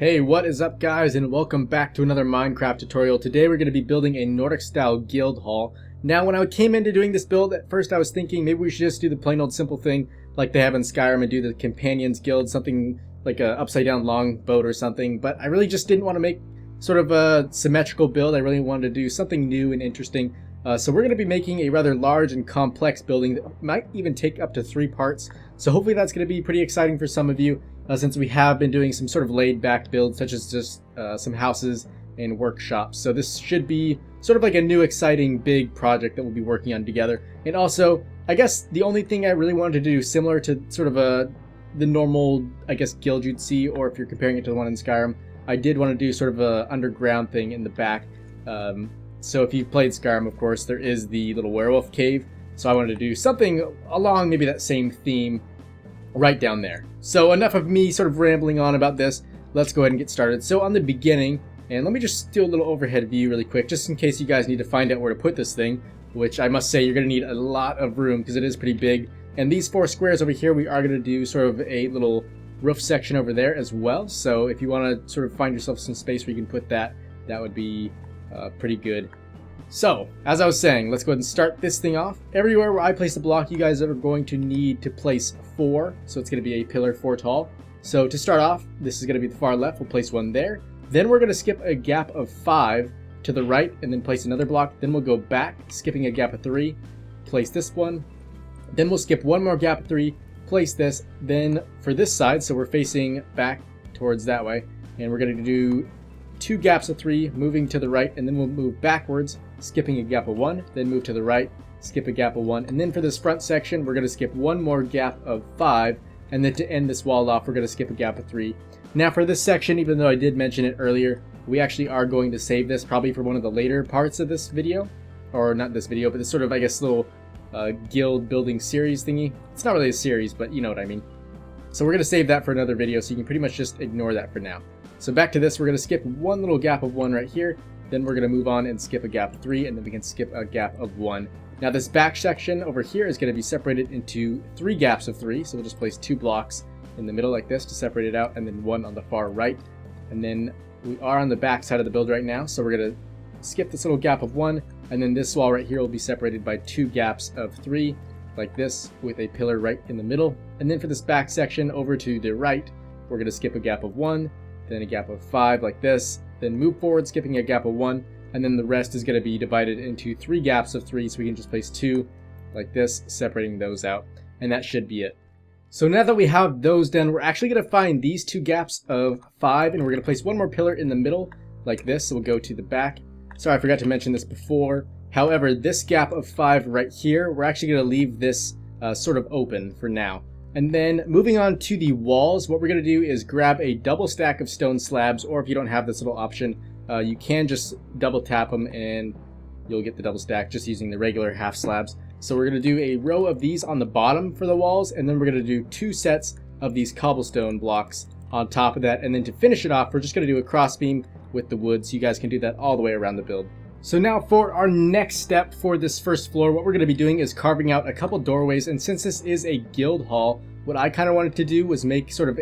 Hey, what is up guys, and welcome back to another Minecraft tutorial. Today we're going to be building a Nordic style guild hall. Now when I came into doing this build, at first I was thinking maybe we should just do the plain old simple thing like they have in Skyrim and do the companions guild, something like a upside down longboat or something, but I really just didn't want to make sort of a symmetrical build. I really wanted to do something new and interesting. So we're going to be making a rather large and complex building that might even take up to 3 parts. So hopefully that's going to be pretty exciting for some of you. Since we have been doing some sort of laid-back builds, such as just some houses and workshops. So this should be sort of like a new, exciting, big project that we'll be working on together. And also, I guess the only thing I really wanted to do, similar to sort of the normal, I guess, guild you'd see, or if you're comparing it to the one in Skyrim, I did want to do sort of a underground thing in the back. So if you've played Skyrim, of course, there is the little werewolf cave. So I wanted to do something along maybe that same theme right down there. So enough of me sort of rambling on about this. Let's go ahead and get started. So on the beginning, and let me just do a little overhead view really quick, just in case you guys need to find out where to put this thing, which I must say you're going to need a lot of room because it is pretty big. And these 4 squares over here, we are going to do sort of a little roof section over there as well. So if you want to sort of find yourself some space where you can put that, that would be pretty good. So, as I was saying, let's go ahead and start this thing off. Everywhere where I place a block, you guys are going to need to place 4. So it's going to be a pillar 4 tall. So to start off, this is going to be the far left. We'll place one there. Then we're going to skip a gap of 5 to the right and then place another block. Then we'll go back, skipping a gap of 3, place this one. Then we'll skip one more gap of 3, place this. Then for this side, so we're facing back towards that way, and we're going to do 2 gaps of 3, moving to the right, and then we'll move backwards, skipping a gap of 1, then move to the right, skip a gap of 1, and then for this front section, we're going to skip one more gap of 5, and then to end this wall off, we're going to skip a gap of 3. Now for this section, even though I did mention it earlier, we actually are going to save this probably for one of the later parts of this video, or not this video, but this sort of, I guess, little guild building series thingy. It's not really a series, but you know what I mean. So we're going to save that for another video, so you can pretty much just ignore that for now. So back to this, we're going to skip one little gap of 1 right here, then we're going to move on and skip a gap of 3, and then we can skip a gap of 1. Now this back section over here is going to be separated into 3 gaps of 3, so we'll just place 2 blocks in the middle like this to separate it out, and then 1 on the far right. And then we are on the back side of the build right now, so we're going to skip this little gap of 1, and then this wall right here will be separated by 2 gaps of 3, like this, with a pillar right in the middle. And then for this back section over to the right, we're going to skip a gap of 1, then a gap of 5 like this, then move forward skipping a gap of 1, and then the rest is going to be divided into 3 gaps of 3, so we can just place 2 like this, separating those out, and that should be it. So now that we have those done, we're actually going to find these 2 gaps of 5, and we're going to place one more pillar in the middle like this, so we'll go to the back. Sorry, I forgot to mention this before. However, this gap of 5 right here, we're actually going to leave this sort of open for now. And then moving on to the walls, what we're going to do is grab a double stack of stone slabs, or if you don't have this little option, you can just double tap them and you'll get the double stack just using the regular half slabs. So we're going to do a row of these on the bottom for the walls, and then we're going to do 2 sets of these cobblestone blocks on top of that. And then to finish it off, we're just going to do a crossbeam with the wood, so you guys can do that all the way around the build. So now for our next step for this first floor, what we're going to be doing is carving out a couple doorways. And since this is a guild hall, what I kind of wanted to do was make sort of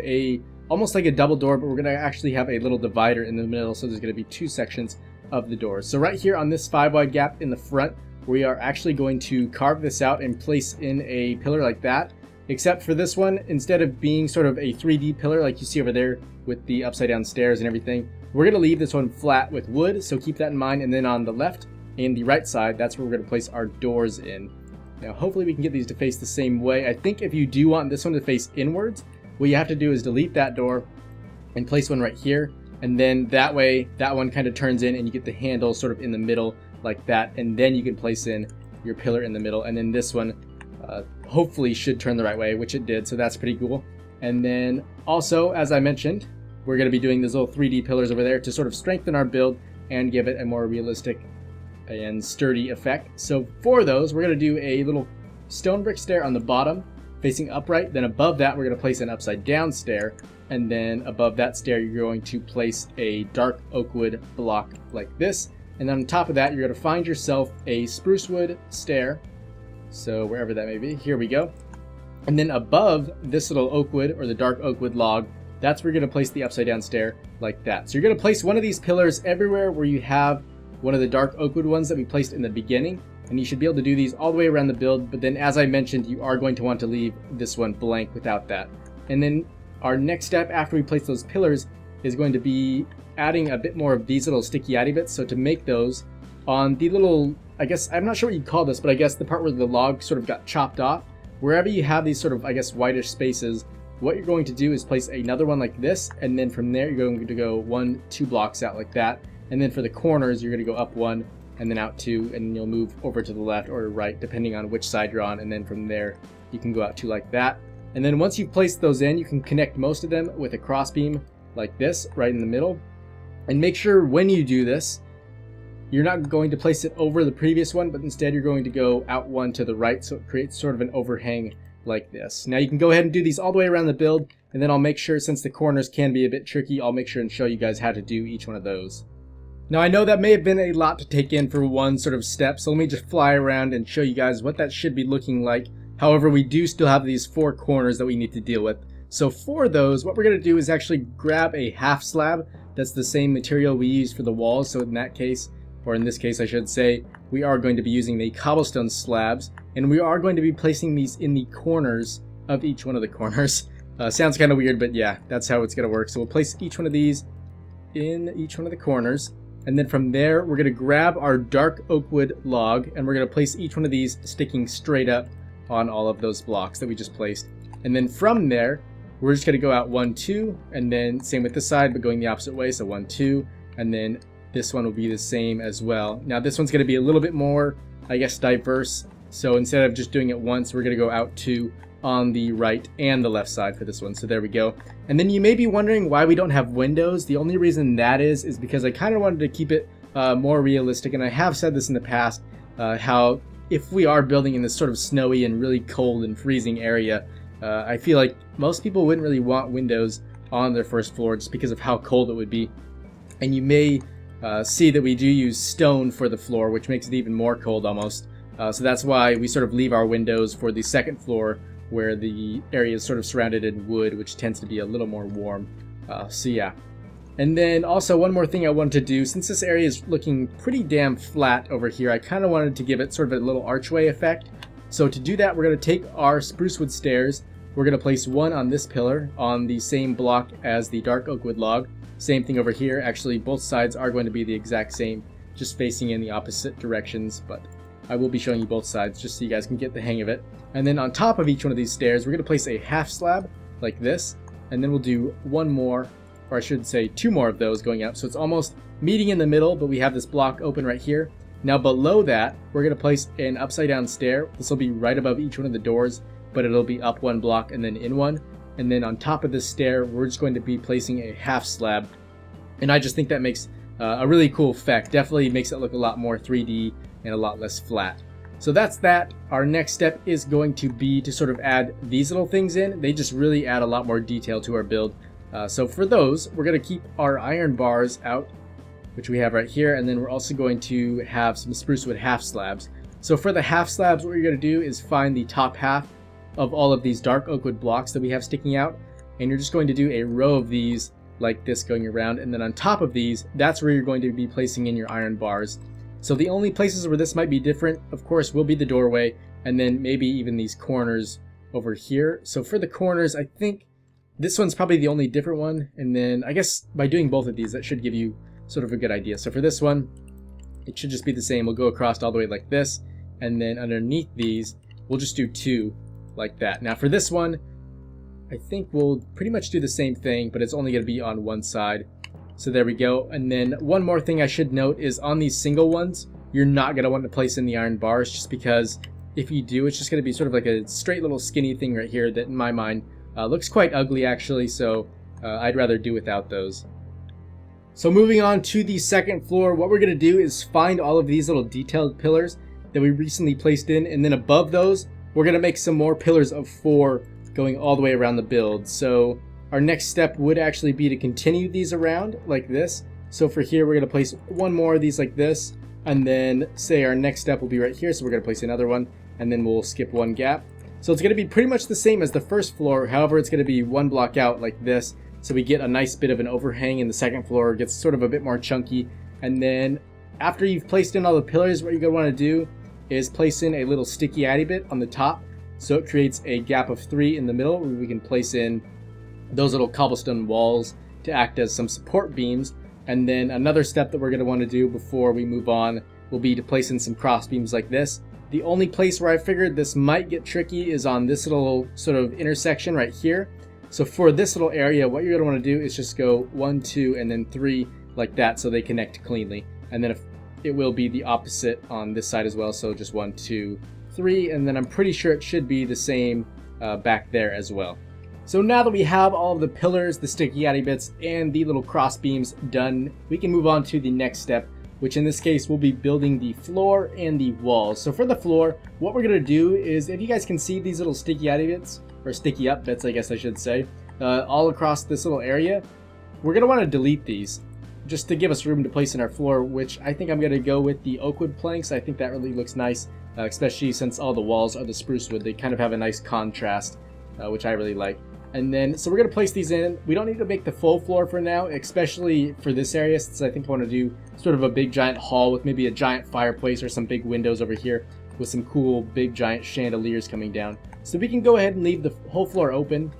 almost like a double door, but we're going to actually have a little divider in the middle, so there's going to be 2 sections of the doors. So right here on this 5 wide gap in the front, we are actually going to carve this out and place in a pillar like that. Except for this one, instead of being sort of a 3D pillar like you see over there with the upside down stairs and everything, we're going to leave this one flat with wood, so keep that in mind. And then on the left and the right side, that's where we're going to place our doors in. Now hopefully we can get these to face the same way. I think if you do want this one to face inwards, what you have to do is delete that door and place one right here. And then that way, that one kind of turns in and you get the handle sort of in the middle like that. And then you can place in your pillar in the middle. And then this one hopefully should turn the right way, which it did, so that's pretty cool. And then also, as I mentioned, we're going to be doing these little 3D pillars over there to sort of strengthen our build and give it a more realistic and sturdy effect. So for those, we're going to do a little stone brick stair on the bottom facing upright. Then above that, we're going to place an upside down stair. And then above that stair, you're going to place a dark oak wood block like this. And then on top of that, you're going to find yourself a spruce wood stair. So wherever that may be, here we go. And then above this little oak wood, or the dark oak wood log, that's where you're going to place the upside down stair like that. So you're going to place one of these pillars everywhere where you have one of the dark oak wood ones that we placed in the beginning, and you should be able to do these all the way around the build, but then as I mentioned, you are going to want to leave this one blank without that. And then our next step after we place those pillars is going to be adding a bit more of these little sticky addy bits. So to make those on the little, I guess, I'm not sure what you'd call this, but I guess the part where the log sort of got chopped off, wherever you have these sort of, I guess, whitish spaces, what you're going to do is place another one like this, and then from there you're going to go 1-2 blocks out like that. And then for the corners, you're going to go up 1 and then out 2, and you'll move over to the left or right depending on which side you're on, and then from there you can go out 2 like that. And then once you've placed those in, you can connect most of them with a crossbeam like this right in the middle. And make sure when you do this, you're not going to place it over the previous one, but instead you're going to go out 1 to the right, so it creates sort of an overhang like this. Now you can go ahead and do these all the way around the build, and then I'll make sure, since the corners can be a bit tricky, I'll make sure and show you guys how to do each one of those. Now I know that may have been a lot to take in for one sort of step, so let me just fly around and show you guys what that should be looking like. However, we do still have these 4 corners that we need to deal with. So for those, what we're going to do is actually grab a half slab that's the same material we use for the walls. So in that case, or in this case I should say, we are going to be using the cobblestone slabs, and we are going to be placing these in the corners of each one of the corners. Sounds kind of weird, but yeah, that's how it's going to work. So we'll place each one of these in each one of the corners, and then from there we're going to grab our dark oak wood log, and we're going to place each one of these sticking straight up on all of those blocks that we just placed. And then from there we're just going to go out 1, 2, and then same with this side, but going the opposite way. So 1, 2, and then this one will be the same as well. Now this one's going to be a little bit more, I guess, diverse. So instead of just doing it once, we're going to go out 2 on the right and the left side for this one. So there we go. And then you may be wondering why we don't have windows. The only reason that is because I kind of wanted to keep it more realistic. And I have said this in the past, how if we are building in this sort of snowy and really cold and freezing area, I feel like most people wouldn't really want windows on their first floor just because of how cold it would be. And you may see that we do use stone for the floor, which makes it even more cold almost. So that's why we sort of leave our windows for the second floor, where the area is sort of surrounded in wood, which tends to be a little more warm. So yeah. And then also one more thing I wanted to do, since this area is looking pretty damn flat over here, I kind of wanted to give it sort of a little archway effect. So to do that, we're going to take our spruce wood stairs. We're going to place one on this pillar on the same block as the dark oak wood log. Same thing over here. Actually, both sides are going to be the exact same, just facing in the opposite directions, but I will be showing you both sides just so you guys can get the hang of it. And then on top of each one of these stairs, we're going to place a half slab like this, and then we'll do one more, or I should say 2 more of those going up. So it's almost meeting in the middle, but we have this block open right here. Now below that, we're going to place an upside down stair. This will be right above each one of the doors, but it'll be up 1 block and then in 1. And then on top of this stair, we're just going to be placing a half slab. And I just think that makes a really cool effect. Definitely makes it look a lot more 3D and a lot less flat. So that's that. Our next step is going to be to sort of add these little things in. They just really add a lot more detail to our build. So for those, we're going to keep our iron bars out, which we have right here, and then we're also going to have some spruce wood half slabs. So for the half slabs, what you're going to do is find the top half of all of these dark oak wood blocks that we have sticking out, and you're just going to do a row of these like this going around, and then on top of these, that's where you're going to be placing in your iron bars. So the only places where this might be different, of course, will be the doorway, and then maybe even these corners over here. So for the corners, I think this one's probably the only different one, and then I guess by doing both of these, that should give you sort of a good idea. So for this one, it should just be the same. We'll go across all the way like this, and then underneath these, we'll just do 2 like that. Now for this one, I think we'll pretty much do the same thing, but it's only going to be on one side. So there we go. And then one more thing I should note is on these single ones, you're not going to want to place in the iron bars, just because if you do, it's just going to be sort of like a straight little skinny thing right here that in my mind looks quite ugly actually, so I'd rather do without those. So moving on to the second floor, what we're going to do is find all of these little detailed pillars that we recently placed in, and then above those, we're going to make some more pillars of 4 going all the way around the build. So our next step would actually be to continue these around like this. So for here, we're going to place 1 more of these like this, and then say our next step will be right here, so we're going to place another one, and then we'll skip 1 gap. So it's going to be pretty much the same as the first floor, however it's going to be 1 block out like this, so we get a nice bit of an overhang, and the second floor gets sort of a bit more chunky. And then after you've placed in all the pillars, what you're going to want to do is place in a little sticky addy bit on the top, so it creates a gap of 3 in the middle where we can place in those little cobblestone walls to act as some support beams. And then another step that we're going to want to do before we move on will be to place in some cross beams like this. The only place where I figured this might get tricky is on this little sort of intersection right here. So for this little area, what you're going to want to do is just go 1, 2, and then 3 like that, so they connect cleanly. And then if it will be the opposite on this side as well, so just 1, 2, 3, and then I'm pretty sure it should be the same back there as well. So now that we have all of the pillars, the sticky addy bits, and the little cross beams done, we can move on to the next step, which in this case will be building the floor and the walls. So for the floor, what we're going to do is, if you guys can see these little sticky addy bits, or sticky up bits I guess I should say, all across this little area, we're going to want to delete these just to give us room to place in our floor, which I think I'm going to go with the oak wood planks. I think that really looks nice, especially since all the walls are the spruce wood. They kind of have a nice contrast, which I really like. And then, so we're going to place these in. We don't need to make the full floor for now, especially for this area, since I think I want to do sort of a big giant hall with maybe a giant fireplace or some big windows over here with some cool big giant chandeliers coming down. So we can go ahead and leave the whole floor open.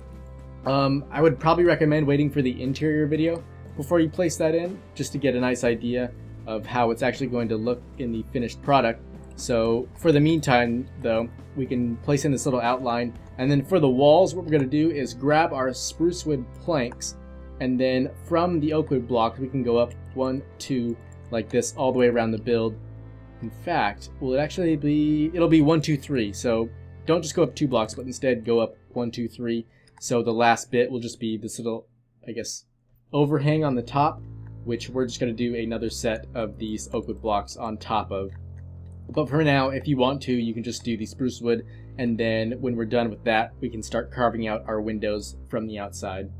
I would probably recommend waiting for the interior video before you place that in, just to get a nice idea of how it's actually going to look in the finished product. So for the meantime though, we can place in this little outline, and then for the walls, what we're going to do is grab our spruce wood planks, and then from the oak wood block we can go up 1, 2 like this all the way around the build. In fact, will it actually be, it'll be 1, 2, 3, so don't just go up 2 blocks, but instead go up 1, 2, 3. So the last bit will just be this little, I guess, overhang on the top, which we're just going to do another set of these oak wood blocks on top of. But for now, if you want to, you can just do the spruce wood, and then when we're done with that, we can start carving out our windows from the outside.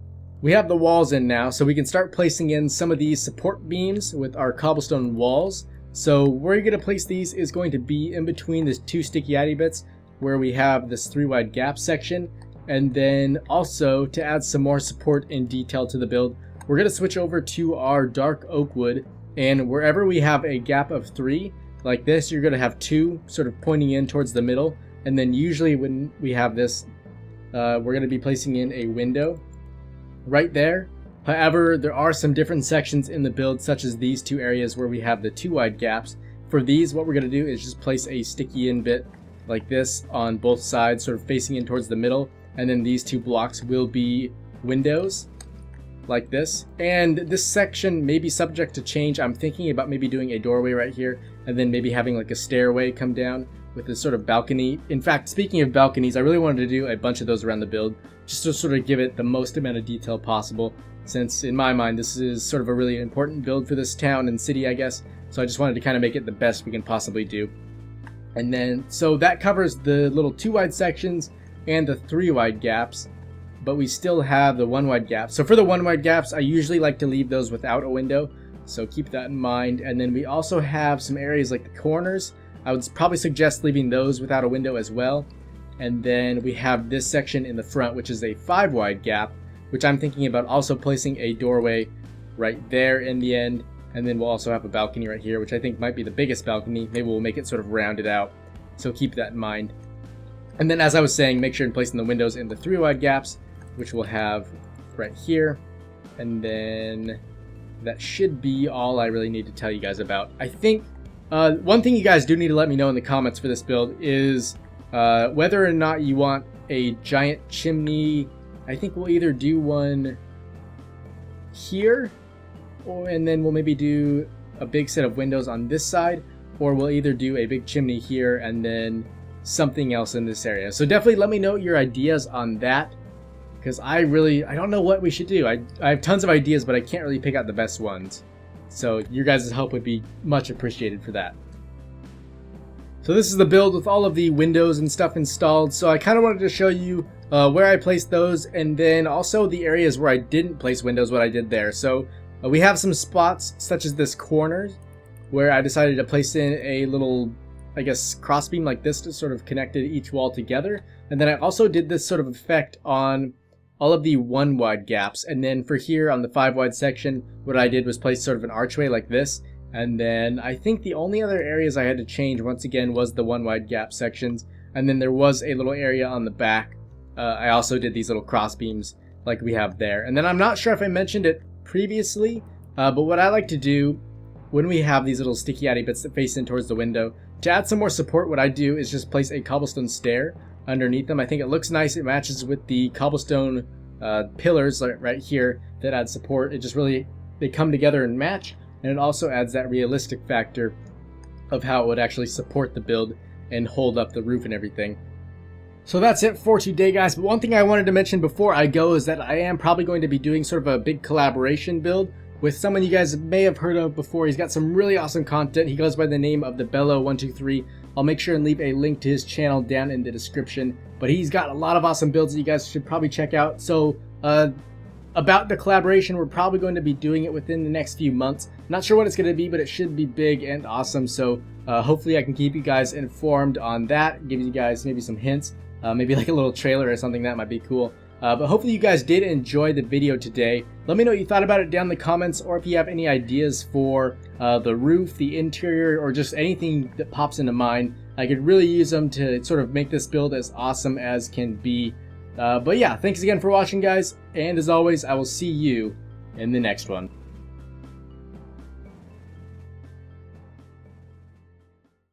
We have the walls in now, so we can start placing in some of these support beams with our cobblestone walls. So where you're going to place these is going to be in between the 2 sticky addy bits, where we have this 3 wide gap section. And then also, to add some more support and detail to the build, we're going to switch over to our dark oak wood, and wherever we have a gap of 3 like this, you're going to have 2 sort of pointing in towards the middle. And then usually when we have this, we're going to be placing in a window right there. However, there are some different sections in the build, such as these 2 areas where we have the 2 wide gaps. For these, what we're going to do is just place a sticky in bit like this on both sides, sort of facing in towards the middle, and then these 2 blocks will be windows like this. And this section may be subject to change. I'm thinking about maybe doing a doorway right here, and then maybe having like a stairway come down with this sort of balcony. In fact, speaking of balconies, I really wanted to do a bunch of those around the build, just to sort of give it the most amount of detail possible, since in my mind this is sort of a really important build for this town and city, I guess. So I just wanted to kind of make it the best we can possibly do. And then, so that covers the little 2 wide sections and the 3 wide gaps, but we still have the 1 wide gap. So for the 1 wide gaps, I usually like to leave those without a window, so keep that in mind. And then we also have some areas like the corners. I would probably suggest leaving those without a window as well. And then we have this section in the front, which is a 5 wide gap, which I'm thinking about also placing a doorway right there in the end. And then we'll also have a balcony right here, which I think might be the biggest balcony. Maybe we'll make it sort of rounded out, so keep that in mind. And then, as I was saying, make sure to place in the windows in the 3 wide gaps, which we'll have right here. And then that should be all I really need to tell you guys about. I think one thing you guys do need to let me know in the comments for this build is whether or not you want a giant chimney. I think we'll either do one here, and then we'll maybe do a big set of windows on this side, or we'll either do a big chimney here and then something else in this area. So definitely let me know your ideas on that, because I don't know what we should do. I have tons of ideas, but I can't really pick out the best ones. So your guys' help would be much appreciated for that. So this is the build with all of the windows and stuff installed. So I kind of wanted to show you where I placed those, and then also the areas where I didn't place windows, what I did there. So we have some spots such as this corner where I decided to place in a little, I guess, crossbeam like this to sort of connect each wall together. And then I also did this sort of effect on all of the 1 wide gaps. And then for here on the 5 wide section, what I did was place sort of an archway like this. And then I think the only other areas I had to change once again was the 1 wide gap sections. And then there was a little area on the back. I also did these little cross beams like we have there. And then I'm not sure if I mentioned it previously, but what I like to do when we have these little sticky addy bits that face in towards the window, to add some more support, what I do is just place a cobblestone stair underneath them. I think it looks nice. It matches with the cobblestone pillars right here that add support. It just really, they come together and match, and it also adds that realistic factor of how it would actually support the build and hold up the roof and everything. So that's it for today, guys. But one thing I wanted to mention before I go is that I am probably going to be doing sort of a big collaboration build with someone you guys may have heard of before. He's got some really awesome content. He goes by the name of the Bello123. I'll make sure and leave a link to his channel down in the description. But he's got a lot of awesome builds that you guys should probably check out. So about the collaboration, we're probably going to be doing it within the next few months. Not sure what it's going to be, but it should be big and awesome. So hopefully I can keep you guys informed on that, give you guys maybe some hints, maybe like a little trailer or something. That might be cool. But hopefully you guys did enjoy the video today. Let me know what you thought about it down in the comments, or if you have any ideas for the roof, the interior, or just anything that pops into mind. I could really use them to sort of make this build as awesome as can be. But yeah, thanks again for watching, guys, and as always, I will see you in the next one.